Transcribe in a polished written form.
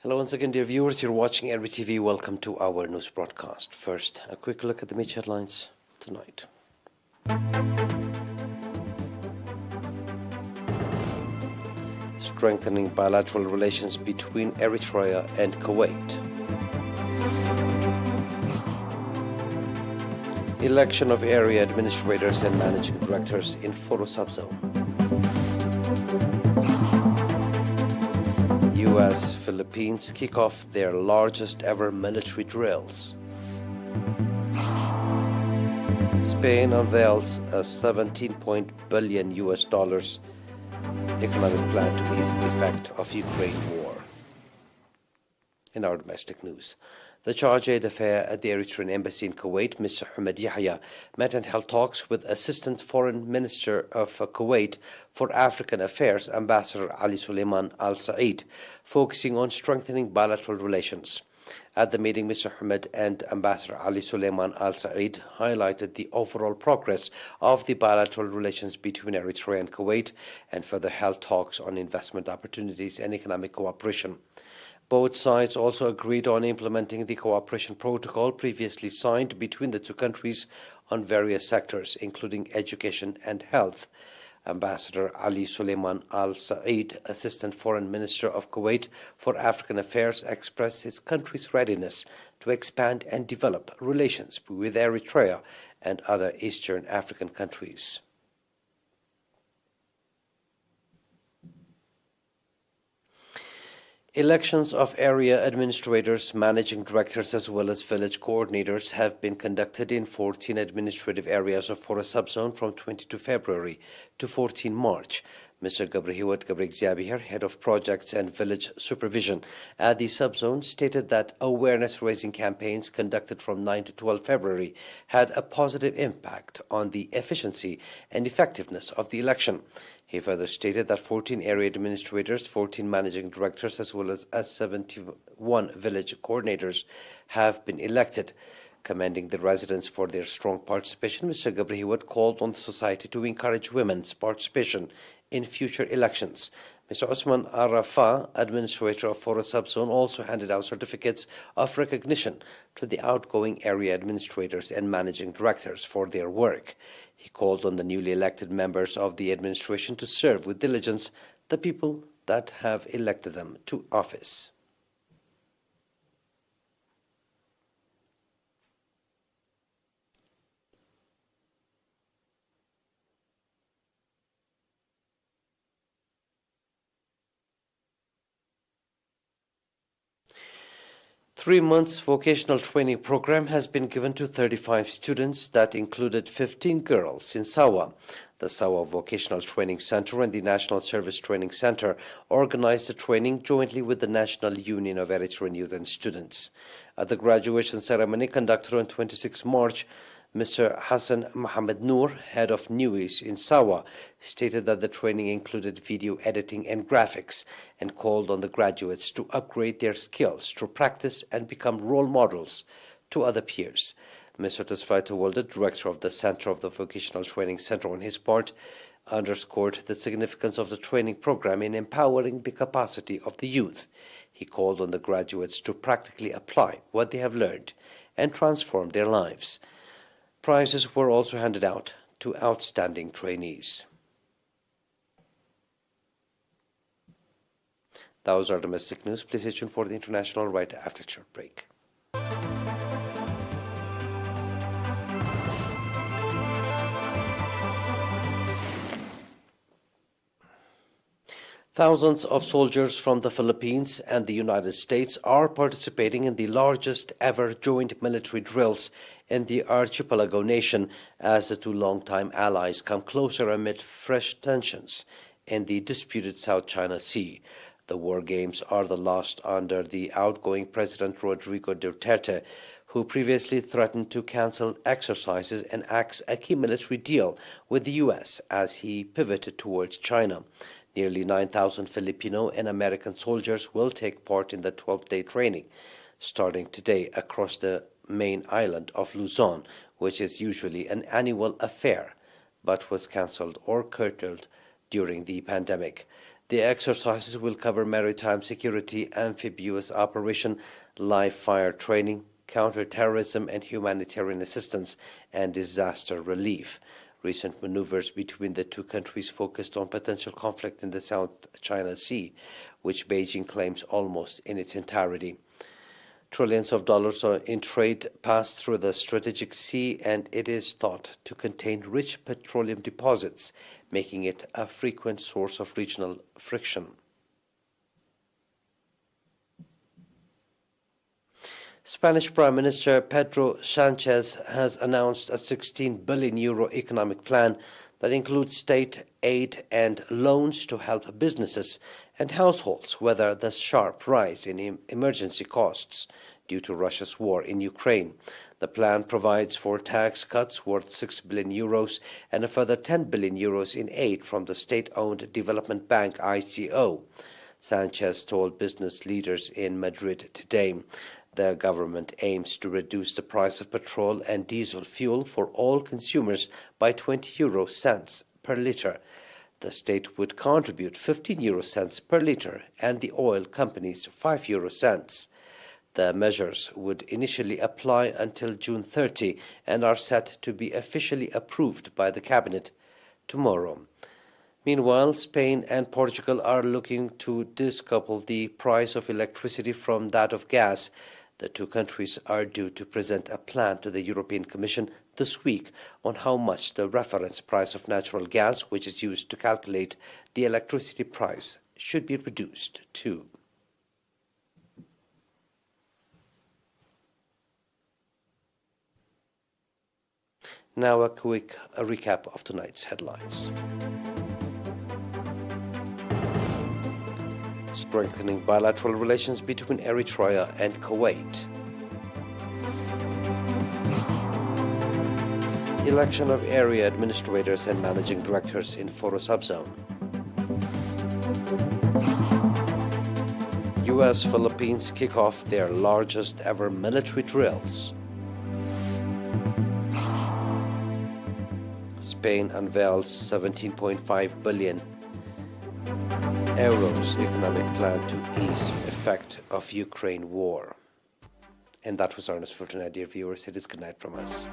Hello once again, dear viewers. You're watching ERi-TV. Welcome to our news broadcast. First, a quick look at the major headlines tonight. Strengthening bilateral relations between Eritrea and Kuwait. Election of area administrators and managing directors in Foro subzone. US-Philippines kick off their largest ever military drills. Spain unveils a $17 billion economic plan to ease the effect of Ukraine war. In our domestic news, the Charge d'Affaires at the Eritrean Embassy in Kuwait, Mr. Ahmed Yahya, met and held talks with Assistant Foreign Minister of Kuwait for African Affairs, Ambassador Ali Suleiman Al Said, focusing on strengthening bilateral relations. At the meeting, Mr. Ahmed and Ambassador Ali Suleiman Al Said highlighted the overall progress of the bilateral relations between Eritrea and Kuwait and further held talks on investment opportunities and economic cooperation. Both sides also agreed on implementing the cooperation protocol previously signed between the two countries on various sectors, including education and health. Ambassador Ali Suleiman Al Said, Assistant Foreign Minister of Kuwait for African Affairs, expressed his country's readiness to expand and develop relations with Eritrea and other Eastern African countries. Elections of area administrators, managing directors, as well as village coordinators have been conducted in 14 administrative areas of Foro subzone from 22 February to 14 March. Mr. Gabrihiwat Gabrigziabihir, head of projects and village supervision at the subzone, stated that awareness-raising campaigns conducted from 9 to 12 February had a positive impact on the efficiency and effectiveness of the election. He further stated that 14 area administrators, 14 managing directors, as well as 71 village coordinators have been elected. Commending the residents for their strong participation, Mr. Gabrihiwat called on the society to encourage women's participation in future elections. Mr. Osman Arafa, administrator of Foro subzone, also handed out certificates of recognition to the outgoing area administrators and managing directors for their work. He called on the newly elected members of the administration to serve with diligence the people that have elected them to office. Three months vocational training program has been given to 35 students that included 15 girls in Sawa. The Sawa Vocational Training Center and the National Service Training Center organized the training jointly with the National Union of Eritrean Youth and Students. At the graduation ceremony conducted on 26 March, Mr. Hassan Mohammed Noor, head of NUIS in Sawa, stated that the training included video editing and graphics and called on the graduates to upgrade their skills to practice and become role models to other peers. Mr. Tasfai Tawalda, director of the Center of the Vocational Training Center, on his part, underscored the significance of the training program in empowering the capacity of the youth. He called on the graduates to practically apply what they have learned and transform their lives. Prizes were also handed out to outstanding trainees. Those are domestic news. Please stay tuned for the international right after a short break. Thousands of soldiers from the Philippines and the United States are participating in the largest ever joint military drills in the archipelago nation as the two longtime allies come closer amid fresh tensions in the disputed South China Sea. The war games are the last under the outgoing President Rodrigo Duterte, who previously threatened to cancel exercises and axe a key military deal with the U.S. as he pivoted towards China. Nearly 9,000 Filipino and American soldiers will take part in the 12-day training, starting today across the main island of Luzon, which is usually an annual affair, but was cancelled or curtailed during the pandemic. The exercises will cover maritime security, amphibious operation, live fire training, counter-terrorism and humanitarian assistance, and disaster relief. Recent maneuvers between the two countries focused on potential conflict in the South China Sea, which Beijing claims almost in its entirety. Trillions of dollars in trade pass through the strategic sea, and it is thought to contain rich petroleum deposits, making it a frequent source of regional friction. Spanish Prime Minister Pedro Sánchez has announced a 16 billion euro economic plan that includes state aid and loans to help businesses and households weather the sharp rise in emergency costs due to Russia's war in Ukraine. The plan provides for tax cuts worth 6 billion euros and a further 10 billion euros in aid from the state-owned development bank ICO. Sánchez told business leaders in Madrid today. The government aims to reduce the price of petrol and diesel fuel for all consumers by 20 euro cents per litre. The state would contribute 15 euro cents per litre and the oil companies 5 euro cents. The measures would initially apply until June 30 and are set to be officially approved by the cabinet tomorrow. Meanwhile, Spain and Portugal are looking to decouple the price of electricity from that of gas. The two countries are due to present a plan to the European Commission this week on how much the reference price of natural gas, which is used to calculate the electricity price, should be reduced to. Now a quick recap of tonight's headlines. Strengthening bilateral relations between Eritrea and Kuwait. Election of area administrators and managing directors in Foro subzone. US-Philippines kick off their largest ever military drills. Spain unveils 17.5 billion euros economic plan to ease effect of Ukraine war. And that was Ernest for tonight, dear viewers. It is good night from us.